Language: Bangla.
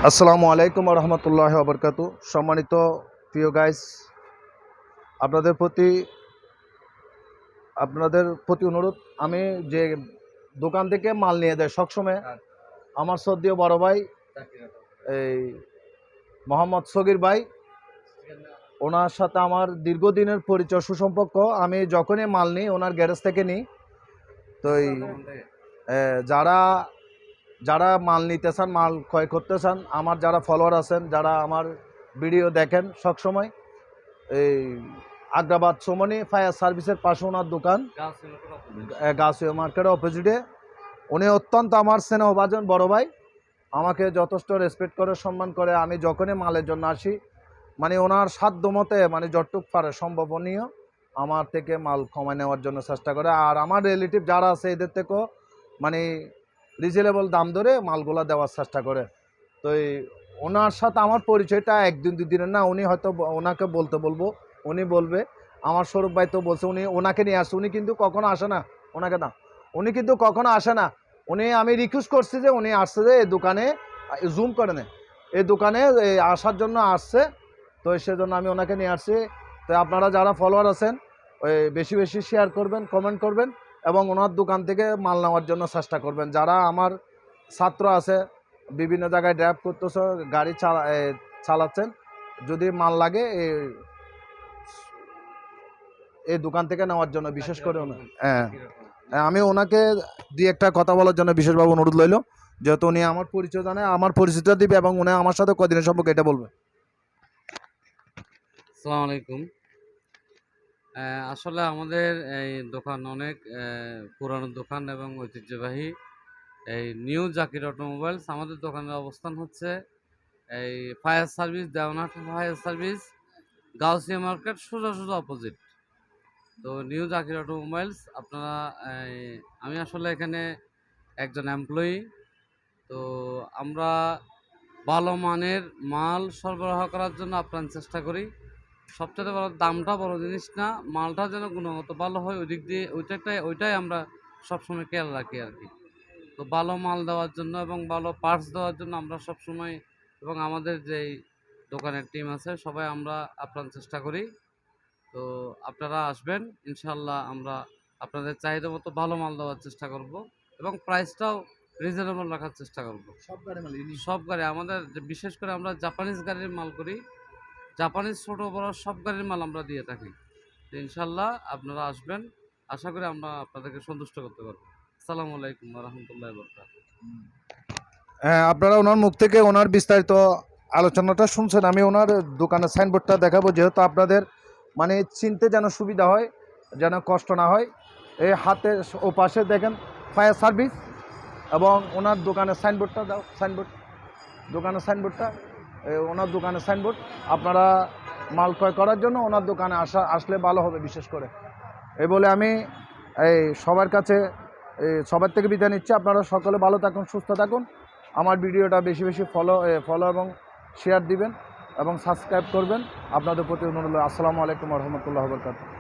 আসসালামু আলাইকুম রহমতুল্লাহ বরকাতু। সম্মানিত প্রিয় গাইস, আপনাদের প্রতি অনুরোধ, আমি যে দোকান থেকে মাল নিয়ে দেয় সবসময় আমার শ্রদ্ধেয় বড় ভাই এই মোহাম্মদ সগির ভাই, ওনার সাথে আমার দীর্ঘদিনের পরিচয় সুসম্পর্ক। আমি যখনই মাল নিই ওনার গ্যারেজ থেকে নিই। তো যারা যারা মাল নিতে চান, মাল ক্রয় করতে চান, আমার যারা ফলোয়ার আছেন, যারা আমার ভিডিও দেখেন সবসময়, এই আগ্রাবাদ সোমনি ফায়ার সার্ভিসের পাশে ওনার দোকান, গাছিয়া মার্কেটের অপোজিটে। উনি অত্যন্ত আমার স্নেহভাজন বড় ভাই, আমাকে যথেষ্ট রেসপেক্ট করে, সম্মান করে। আমি যখনই মালের জন্য আসি, মানে ওনার সাধ্য মতে, মানে যতটুক পারে সম্ভবনীয় আমার থেকে মাল কমায় নেওয়ার জন্য চেষ্টা করে। আর আমার রিলেটিভ যারা আছে এদের থেকেও মানে রিজনেবল দাম ধরে মালগুলো দেওয়ার চেষ্টা করে। তো ওনার সাথে আমার পরিচয়টা একদিন দুদিনের না। উনি হয়তো ওনাকে বলবো, উনি বলবে। আমার স্বরূপ ভাই তো বলছে উনি ওনাকে নিয়ে আসছে। উনি কিন্তু কখনো আসে না, ওনাকে না, উনি কিন্তু কখনো আসে না। আমি রিকোয়েস্ট করছি যে উনি আসছে, যে এই দোকানে জুম করে নেয়, এই দোকানে আসার জন্য আসছে। তো সেজন্য আমি ওনাকে নিয়ে আসছি। তো আপনারা যারা ফলোয়ার আছেন, বেশি বেশি শেয়ার করবেন, কমেন্ট করবেন এবং ওনার দোকান থেকে মাল নেওয়ার জন্য চেষ্টা করবেন। যারা আমার ছাত্র আছে, বিভিন্ন জায়গায় ড্রাইভ করতেছে, গাড়ি চালাচ্ছেন, যদি মাল লাগে এই দোকান থেকে নেওয়ার জন্য বিশেষ করে হ্যাঁ, আমি ওনাকে দিয়ে একটা কথা বলার জন্য বিশেষভাবে অনুরোধ রইল, যেহেতু উনি আমার পরিচয় জানে, আমার পরিচিত দিবে এবং উনি আমার সাথে কদিনের সম্পর্কে এটা বলবে। আসসালামু আলাইকুম। আসলে আমাদের এই দোকান অনেক পুরানো দোকান এবং ঐতিহ্যবাহী। এই নিউ জাকির অটোমোবাইলস, আমাদের দোকানের অবস্থান হচ্ছে এই fire service, Dewanhat fire service, Gausia market সোজা অপোজিট। তো নিউ জাকির অটোমোবাইলস আপনারা, আমি আসলে এখানে একজন এমপ্লয়ি। তো আমরা ভালো মানের মাল সরবরাহ করার জন্য আপ্রাণ চেষ্টা করি। সবচেয়ে বড় দামটা বড় জিনিস না, মালটা যেন গুণগত ভালো হয়, ওই দিক দিয়ে ওইটাই আমরা সবসময় খেয়াল রাখি আর কি। তো ভালো মাল দেওয়ার জন্য এবং ভালো পার্টস দেওয়ার জন্য আমরা সবসময়, এবং আমাদের যেই দোকানের টিম আছে সবাই আমরা আপ্রাণ চেষ্টা করি। তো আপনারা আসবেন, ইনশাল্লাহ আমরা আপনাদের চাহিদা মতো ভালো মাল দেওয়ার চেষ্টা করব এবং প্রাইসটাও রিজনেবল রাখার চেষ্টা করব। সব গাড়ি আমাদের, বিশেষ করে আমরা জাপানিজ গাড়ির মাল করি, জাপানিজ ছোট বড় সব গাড়ির মাল আমরা দিয়ে থাকি। তো ইনশাল্লাহ আপনারা আসবেন, আশা করি আমরা আপনাদেরকে সন্তুষ্ট করতে পারবো। আসসালামু আলাইকুম রহমতুল্লাহ বরকাতুহু। হ্যাঁ, আপনারা ওনার মুখ থেকে ওনার বিস্তারিত আলোচনাটা শুনছেন। আমি ওনার দোকানের সাইনবোর্ডটা দেখাবো, যেহেতু আপনাদের মানে চিনতে যেন সুবিধা হয়, যেন কষ্ট না হয়। এই হাতের ও পাশে দেখেন ফায়ার সার্ভিস, এবং ওনার দোকানের সাইনবোর্ডটা দাও, দোকানের সাইনবোর্ডটা, ওনার দোকানের সাইনবোর্ড। আপনারা মাল ক্রয় করার জন্য ওনার দোকানে আসলে ভালো হবে বিশেষ করে। এই বলে আমি সবার কাছে সবার থেকে বিদায় নিচ্ছি। আপনারা সকলে ভালো থাকুন, সুস্থ থাকুন। আমার ভিডিওটা বেশি বেশি ফলো এবং শেয়ার দিবেন এবং সাবস্ক্রাইব করবেন। আপনাদের প্রতি অনুরোধ। আসসালামু আলাইকুম রহমতুল্লাহ বরকাতুহু।